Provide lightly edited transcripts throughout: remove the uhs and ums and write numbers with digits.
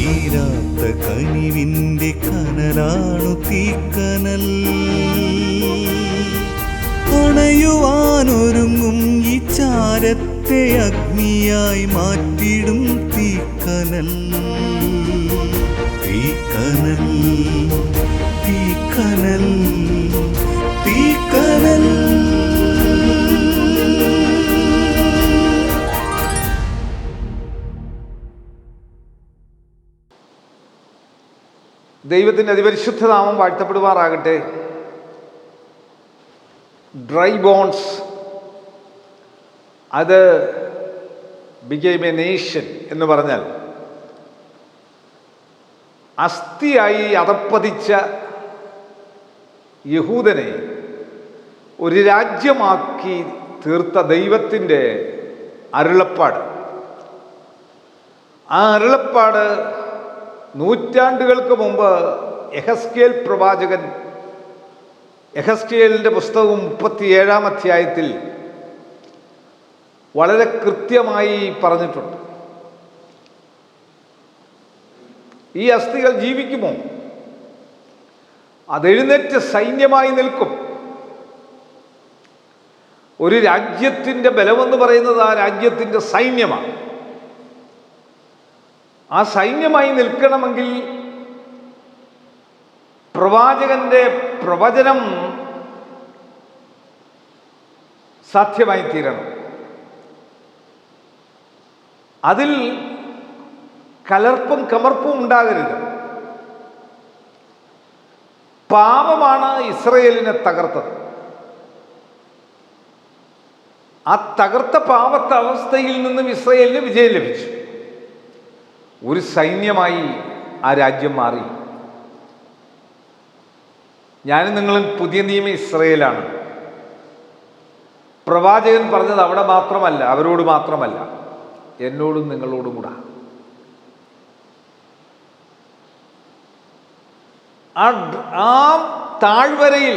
തീരാത്ത കനിവിൻ്റെ കനലാണു തീക്കനൽ. അണയുവാനൊരുങ്ങും ഈ ചാരത്തെ അഗ്നിയായി മാറ്റിടും തീക്കനൽ. തീക്കനൽ, തീക്കനൽ, തീക്കനൽ. ദൈവത്തിൻ്റെ അതിപരിശുദ്ധ നാമം വാഴ്ത്തപ്പെടുമാറാകട്ടെ. ഡ്രൈ ബോൺസ് അത് ബിക്കെയിം എ നേഷൻ എന്ന് പറഞ്ഞാൽ അസ്ഥിയായി അധപ്പതിച്ച യഹൂദനെ ഒരു രാജ്യമാക്കി തീർത്ത ദൈവത്തിൻ്റെ അരുളപ്പാട്. ആ അരുളപ്പാട് നൂറ്റാണ്ടുകൾക്ക് മുമ്പ് യെഹെസ്കേൽ പ്രവാചകൻ യെഹെസ്കേലിൻ്റെ പുസ്തകം 37-ാം അധ്യായത്തിൽ വളരെ കൃത്യമായി പറഞ്ഞിട്ടുണ്ട്. ഈ അസ്ഥികൾ ജീവിക്കുമോ? അതെഴുന്നേറ്റ് സൈന്യമായി നിൽക്കും. ഒരു രാജ്യത്തിൻ്റെ ബലമെന്ന് പറയുന്നത് ആ രാജ്യത്തിൻ്റെ സൈന്യമാണ്. ആ സൈന്യമായി നിൽക്കണമെങ്കിൽ പ്രവാചകന്റെ പ്രവചനം സാധ്യമായി തീരണം. അതിൽ കലർപ്പും കമർപ്പും ഉണ്ടാകരുത്. പാപമാണ് ഇസ്രയേലിനെ തകർത്തത്. ആ തകർത്ത പാപത്തെ അവസ്ഥയിൽ നിന്നും ഇസ്രയേലിന് വിജയം ലഭിച്ചു. ഒരു സൈന്യമായി ആ രാജ്യം മാറി. ഞാനും നിങ്ങളും പുതിയ നിയമ ഇസ്രയേലാണ്. പ്രവാചകൻ പറഞ്ഞത് അവിടെ മാത്രമല്ല, അവരോട് മാത്രമല്ല, എന്നോടും നിങ്ങളോടും കൂടെ. ആ താഴ്വരയിൽ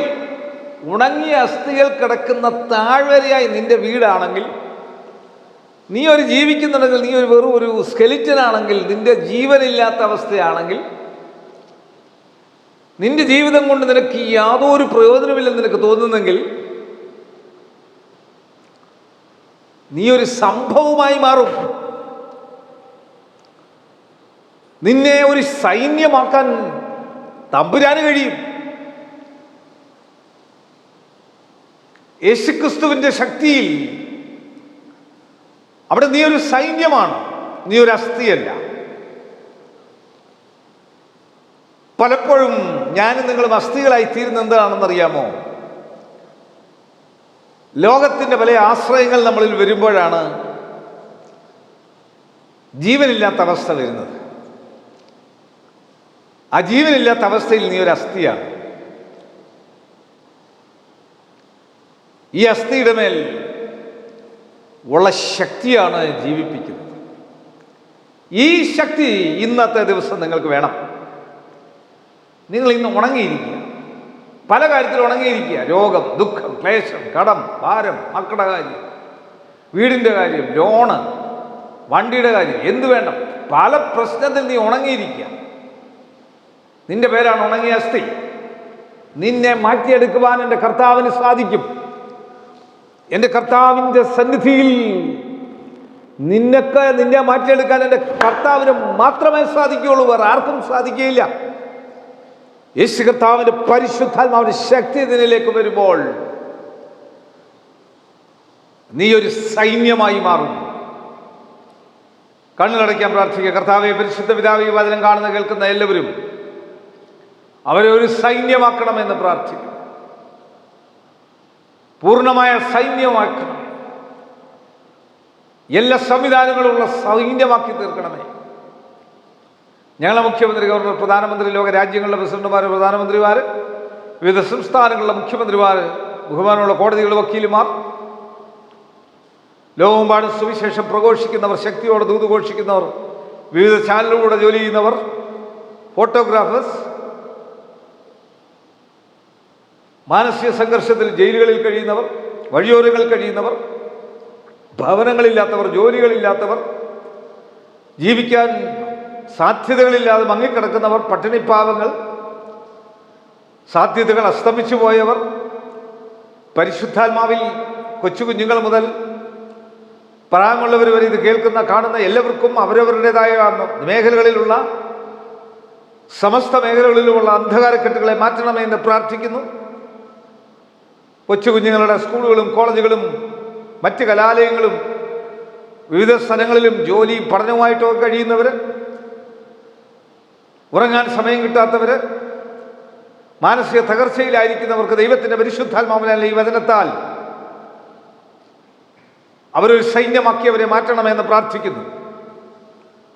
ഉണങ്ങിയ അസ്ഥികൾ കിടക്കുന്ന താഴ്വരയായി നിന്റെ വീടാണെങ്കിൽ, നീ ഒരു ജീവിക്കുന്നുണ്ടെങ്കിൽ, നീ വെറും ഒരു സ്കെലിറ്റനാണെങ്കിൽ, നിന്റെ ജീവനില്ലാത്ത അവസ്ഥയാണെങ്കിൽ, നിന്റെ ജീവിതം കൊണ്ട് നിനക്ക് യാതൊരു പ്രയോജനമില്ലെന്ന് നിനക്ക് തോന്നുന്നെങ്കിൽ, നീ ഒരു സംഭവമായി മാറും. നിന്നെ ഒരു സൈന്യമാക്കാൻ തമ്പുരാന് കഴിയും. യേശുക്രിസ്തുവിൻ്റെ ശക്തിയിൽ അവിടെ നീ ഒരു സൈന്യമാണ്, നീ ഒരു അസ്ഥിയല്ല. പലപ്പോഴും ഞാനും നിങ്ങളും അസ്ഥികളായി തീരുന്ന എന്താണെന്നറിയാമോ? ലോകത്തിൻ്റെ പല ആശ്രയങ്ങൾ നമ്മളിൽ വരുമ്പോഴാണ് ജീവനില്ലാത്ത അവസ്ഥ വരുന്നത്. ആ ജീവനില്ലാത്ത അവസ്ഥയിൽ നീ ഒരു അസ്ഥിയാണ്. ഈ അസ്ഥിയുടെ മേൽ ഉള്ള ശക്തിയാണ് ജീവിപ്പിക്കുന്നത്. ഈ ശക്തി ഇന്നത്തെ ദിവസം നിങ്ങൾക്ക് വേണം. നിങ്ങൾ ഇന്ന് ഉണങ്ങിയിരിക്കുക, പല കാര്യത്തിലും ഉണങ്ങിയിരിക്കുക. രോഗം, ദുഃഖം, ക്ലേശം, കടം, ഭാരം, മക്കളുടെ കാര്യം, വീടിൻ്റെ കാര്യം, ലോണ്, വണ്ടിയുടെ കാര്യം, എന്ത് വേണം, പല പ്രശ്നത്തിൽ നീ ഉണങ്ങിയിരിക്കുക. നിന്റെ പേരാണ് ഉണങ്ങിയ അസ്ഥി. നിന്നെ മാറ്റിയെടുക്കുവാൻ എൻ്റെ കർത്താവിന് സാധിക്കും. എൻ്റെ കർത്താവിൻ്റെ സന്നിധിയിൽ നിന്നെ മാറ്റിയെടുക്കാൻ എൻ്റെ കർത്താവിന് മാത്രമേ സാധിക്കുകയുള്ളൂ, വേറെ ആർക്കും സാധിക്കുകയില്ല. യേശു കർത്താവിൻ്റെ പരിശുദ്ധാത്മാവിൻ്റെ ശക്തി നിന്നിലേക്ക് വരുമ്പോൾ നീ ഒരു സൈന്യമായി മാറും. കണ്ണുകളടയ്ക്കാൻ പ്രാർത്ഥിക്കുക. കർത്താവേ, പരിശുദ്ധ പിതാവേ, ഈ വചനം കാണുന്ന കേൾക്കുന്ന എല്ലാവരും അവരെ ഒരു സൈന്യമാക്കണമെന്ന് പ്രാർത്ഥിക്കും. പൂർണ്ണമായ സൈന്യമാക്കണം. എല്ലാ സംവിധാനങ്ങളുള്ള സൈന്യമാക്കി തീർക്കണമേ. ഞങ്ങളെ മുഖ്യമന്ത്രി, ഗവർണർ, പ്രധാനമന്ത്രി, ലോക രാജ്യങ്ങളിലെ പ്രസിഡന്റുമാർ, പ്രധാനമന്ത്രിമാർ, വിവിധ സംസ്ഥാനങ്ങളിലെ മുഖ്യമന്ത്രിമാർ, ബഹുമാനമുള്ള കോടതികളുടെ വക്കീലുമാർ, ലോകമെമ്പാടും സുവിശേഷം പ്രഘോഷിക്കുന്നവർ, ശക്തിയോടെ ദൂത് ഘോഷിക്കുന്നവർ, വിവിധ ചാനലുകളിലൂടെ ജോലി ചെയ്യുന്നവർ, ഫോട്ടോഗ്രാഫേഴ്സ്, മാനസിക സംഘർഷത്തിൽ ജയിലുകളിൽ കഴിയുന്നവർ, വഴിയോരങ്ങളിൽ കഴിയുന്നവർ, ഭവനങ്ങളില്ലാത്തവർ, ജോലികളില്ലാത്തവർ, ജീവിക്കാൻ സാധ്യതകളില്ലാതെ മങ്ങിക്കിടക്കുന്നവർ, പട്ടിണിപ്പാവങ്ങൾ, സാധ്യതകൾ അസ്തമിച്ചു പോയവർ, പരിശുദ്ധാത്മാവിൽ കൊച്ചു കുഞ്ഞുങ്ങൾ മുതൽ പ്രായമുള്ളവർ വരെ ഇത് കേൾക്കുന്ന കാണുന്ന എല്ലാവർക്കും അവരവരുടേതായ മേഖലകളിലുള്ള സമസ്ത മേഖലകളിലുമുള്ള അന്ധകാരക്കെട്ടുകളെ മാറ്റണമേ എന്ന് പ്രാർത്ഥിക്കുന്നു. കൊച്ചു കുഞ്ഞുങ്ങളുടെ സ്കൂളുകളും കോളേജുകളും മറ്റ് കലാലയങ്ങളും വിവിധ സ്ഥലങ്ങളിലും ജോലിയും പഠനവുമായിട്ടൊക്കെ കഴിയുന്നവർ, ഉറങ്ങാൻ സമയം കിട്ടാത്തവർ, മാനസിക തകർച്ചയിലായിരിക്കുന്നവർക്ക് ദൈവത്തിൻ്റെ പരിശുദ്ധാത്മാവിനാൽ ഈ വചനത്താൽ അവരൊരു സൈന്യമാക്കി അവരെ മാറ്റണമെന്ന് പ്രാർത്ഥിക്കുന്നു.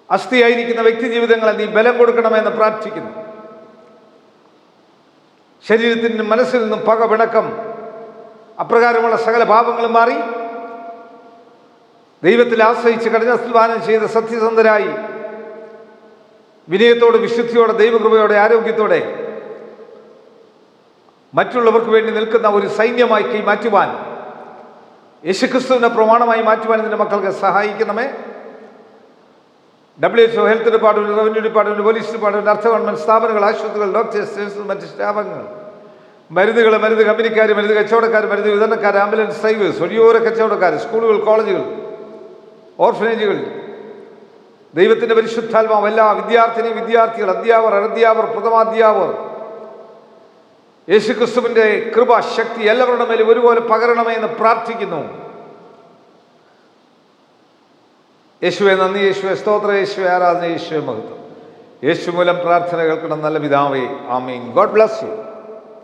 അസ്ഥിയായിരിക്കുന്ന വ്യക്തി ജീവിതങ്ങളെ നീ ബലം കൊടുക്കണമെന്ന് പ്രാർത്ഥിക്കുന്നു. ശരീരത്തിനും മനസ്സിൽ നിന്നും പക, പിണക്കം, അപ്രകാരമുള്ള സകല പാപങ്ങളും മാറി ദൈവത്തിൽ ആശ്രയിച്ച് കഠിനാധ്വാനം ചെയ്ത് സത്യസന്ധരായി വിനയത്തോടെ, വിശുദ്ധിയോടെ, ദൈവകൃപയോടെ, ആരോഗ്യത്തോടെ മറ്റുള്ളവർക്ക് വേണ്ടി നിൽക്കുന്ന ഒരു സൈന്യമായി മാറ്റുവാൻ, യേശുക്രിസ്തുവിനെ പ്രമാണമായി മാറ്റുവാൻ നിന്റെ മക്കൾക്ക് സഹായിക്കണമേ. WHO, health department, revenue department, police department, അർത്ഥ ഗവൺമെന്റ് സ്ഥാപനങ്ങൾ, ആശുപത്രികൾ, ഡോക്ടേഴ്സ്, മറ്റ് സ്റ്റാഫുകൾ, മരുന്ന് കമ്പനിക്കാർ, മരുന്ന് കച്ചവടക്കാർ, മരുന്ന് വിതരണക്കാർ, ആംബുലൻസ് ഡ്രൈവേഴ്സ്, ഒഴിയോര കച്ചവടക്കാർ, സ്കൂളുകൾ, കോളേജുകൾ, ഓർഫനേജുകൾ, ദൈവത്തിൻ്റെ പരിശുദ്ധാത്മാവ് എല്ലാ വിദ്യാർത്ഥികൾ, അധ്യാപകർ, അനധ്യാപകർ, പ്രഥമാധ്യാപകർ, യേശുക്രിസ്തുവിൻ്റെ കൃപ, ശക്തി എല്ലാവരുടെ മേലും ഒരുപോലെ പകരണമേ എന്ന് പ്രാർത്ഥിക്കുന്നു. യേശുവെ നന്ദി, യേശുവെ സ്തോത്രം, യേശുവെ ആരാധന, യേശുവെ മഹത്വം. യേശു മൂലം പ്രാർത്ഥന കേൾക്കണം നല്ല പിതാവേ. ആമീൻ. God bless U.